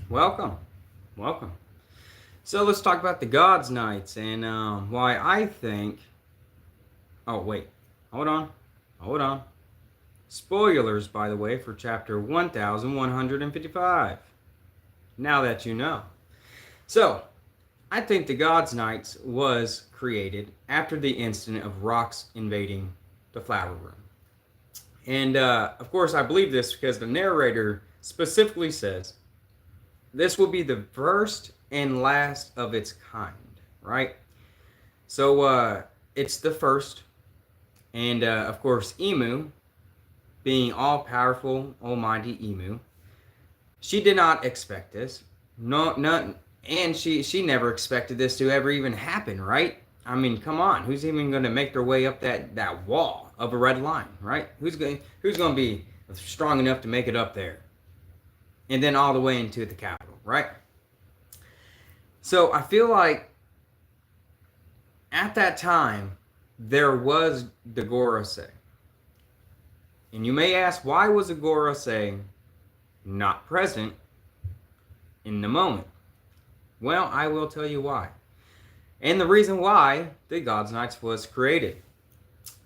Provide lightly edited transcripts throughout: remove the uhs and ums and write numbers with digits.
Welcome. Welcome. So let's talk about the Gods Knights and why I think. Oh, wait. Hold on. Hold on. Spoilers, by the way, for chapter 1155. Now that you know. So, I think the Gods Knights was created after the incident of rocks invading the Flower Room. And of course, I believe this because the narrator specifically says this will be the first and last of its kind, right? So it's the first, and of course, Emu, being all powerful, almighty Emu, she did not expect this. No, none, and she never expected this to ever even happen, right? I mean, come on, who's even going to make their way up that wall of a red line, right? Who's going to be strong enough to make it up there, and then all the way into the capital, right? So I feel like at that time there was the Gorosei. And you may ask, why was the Gorosei not present in the moment? Well, I will tell you why. And the reason why the Gods Knights was created.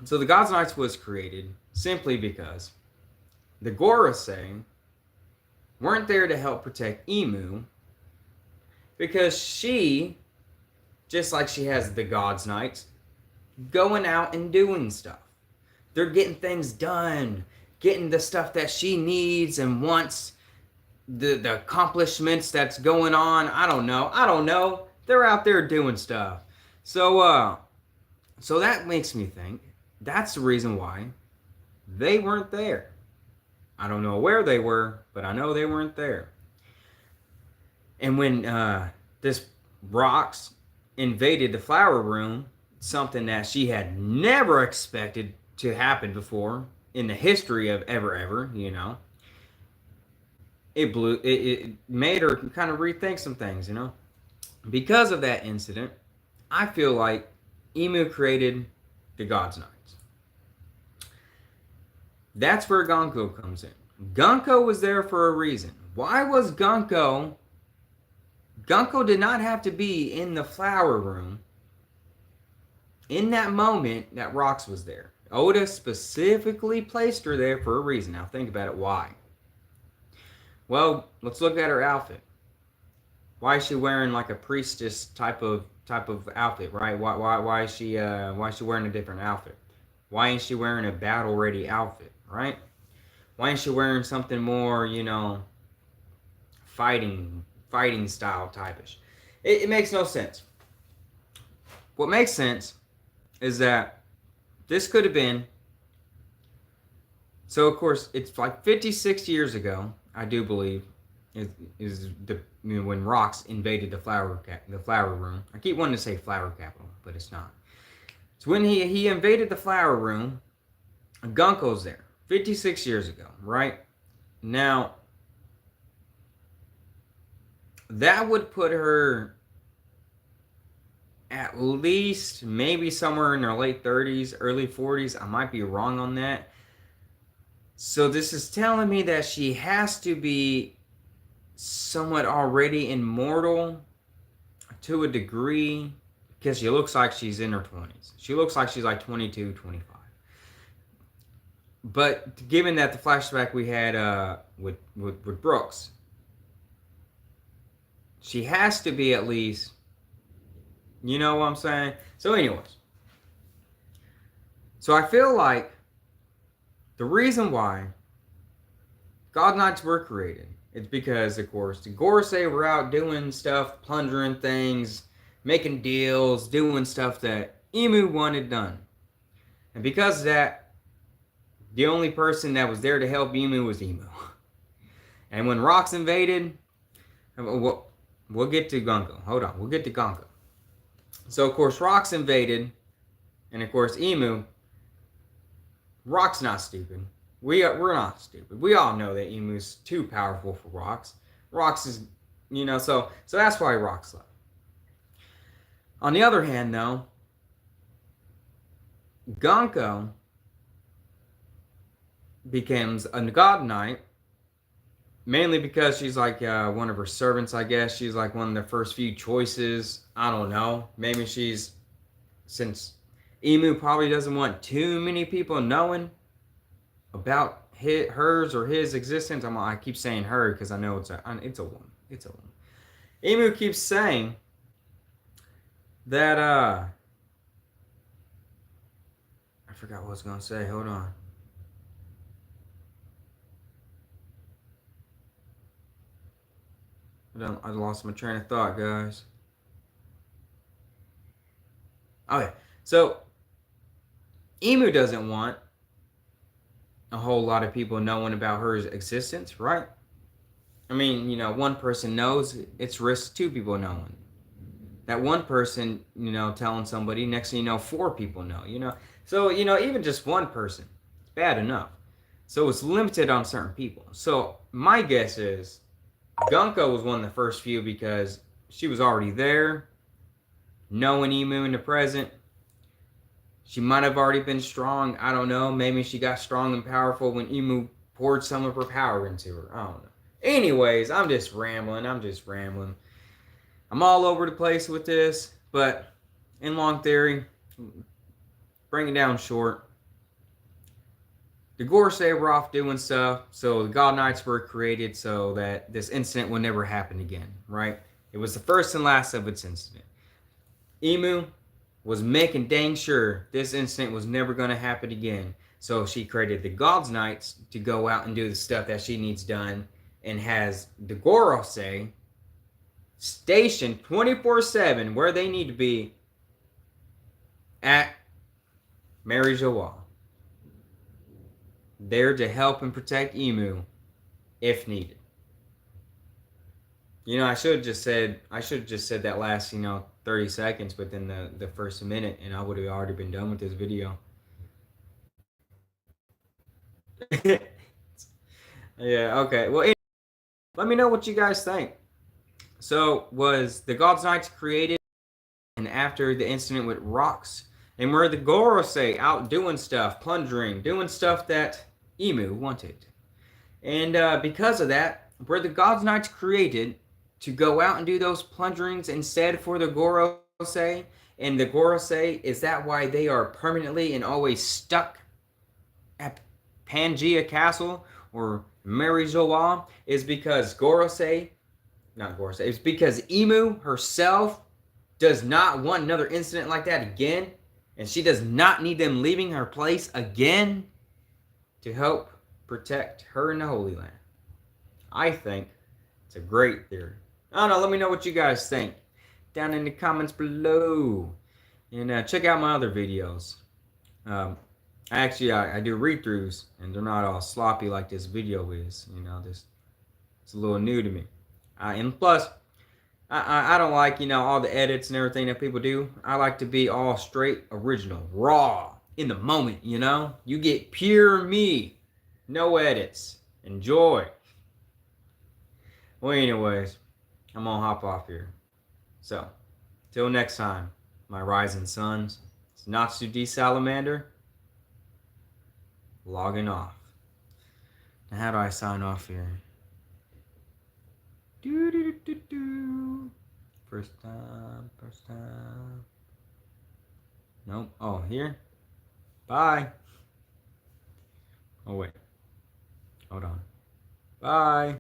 So the Gods Knights was created simply because the Gorosei weren't there to help protect Emu, because she, just like she has the Gods Knights, going out and doing stuff. They're getting things done, getting the stuff that she needs and wants, the accomplishments that's going on. I don't know. They're out there doing stuff. So so that makes me think that's the reason why they weren't there. I don't know where they were, but I know they weren't there. And when this rocks invaded the Flower Room, something that she had never expected to happen before in the history of ever, it made her kind of rethink some things, Because of that incident, I feel like Emu created the Gods Knights. That's where Gunko comes in. Gunko was there for a reason. Why was Gunko? Gunko did not have to be in the Flower Room in that moment that Rox was there. Oda specifically placed her there for a reason. Now think about it. Why? Well, let's look at her outfit. Why is she wearing like a priestess type of outfit, right? Why is she wearing a different outfit? Why ain't she wearing a battle ready outfit, right? Why ain't she wearing something more, fighting style typish? It makes no sense. What makes sense is that this could have been. So of course it's like 56 years ago, I do believe, is the when Rox invaded the flower room. I keep wanting to say flower capital, but it's not. So when he invaded the Flower Room, Gunko's there 56 years ago, right? Now that would put her at least maybe somewhere in her late 30s, early 40s. I might be wrong on that. So this is telling me that she has to be somewhat already immortal to a degree, because she looks like she's in her 20s. She looks like she's like 22, 25. But given that the flashback we had with Brooks, she has to be at least, you know what I'm saying? So anyways, so I feel like the reason why God Knights were created is because, of course, the Gorosei were out doing stuff, plundering things, making deals, doing stuff that Emu wanted done. And because of that, the only person that was there to help Emu was Emu. And when Rox invaded, we'll get to Gunko. Hold on, we'll get to Gunko. So, of course, Rox invaded, and of course, Emu. Rock's not stupid. We're not stupid. We all know that Emu's too powerful for Rox. Rox is, so that's why Rox left. On the other hand, though, Gunko becomes a God Knight mainly because she's like one of her servants, I guess. She's like one of the first few choices. I don't know. Maybe she's, since Emu probably doesn't want too many people knowing about hers or his existence. I keep saying her because I know it's a woman. It's a woman. Emu keeps saying that I forgot what I was gonna say. Hold on. I lost my train of thought, guys. Okay, so Emu doesn't want a whole lot of people knowing about her existence, right? I mean, one person knows, it's risk two people knowing. That one person, telling somebody, next thing you know, four people know. So, even just one person, it's bad enough. So it's limited on certain people. So my guess is Gunko was one of the first few because she was already there, knowing Emu in the present. She might have already been strong. I don't know. Maybe she got strong and powerful when Emu poured some of her power into her. I don't know. Anyways, I'm just rambling. I'm all over the place with this, but in long theory, bring it down short. The Gorosei were off doing stuff, so the God Knights were created so that this incident would never happen again, right? It was the first and last of its incident. Emu was making dang sure this incident was never going to happen again. So she created the God's Knights to go out and do the stuff that she needs done, and has the Gorosei stationed 24/7 where they need to be at Mary Joie. There to help and protect Emu if needed. I should have just said that last, 30 seconds within the first minute, and I would have already been done with this video. Yeah, okay. Well, anyway, let me know what you guys think. So, was the God's Knights created and after the incident with rocks? And were the Gorosei out doing stuff, plundering, doing stuff that Emu wanted? And because of that, were the God's Knights created to go out and do those plunderings instead for the Gorosei? And the Gorosei, is that why they are permanently and always stuck at Pangea Castle or Mary Joie? Is because it's because Emu herself does not want another incident like that again, and she does not need them leaving her place again to help protect her in the Holy Land. I think it's a great theory. I don't know, let me know what you guys think down in the comments below. And check out my other videos. I do read-throughs, and they're not all sloppy like this video is. It's a little new to me. And plus, I don't like, all the edits and everything that people do. I like to be all straight, original, raw, in the moment, You get pure me. No edits. Enjoy. Well, anyways, I'm gonna hop off here. So, till next time, my rising suns, it's Natsu D Salamander, logging off. Now, how do I sign off here? First time. Nope. Oh, here. Bye. Oh, wait. Hold on. Bye.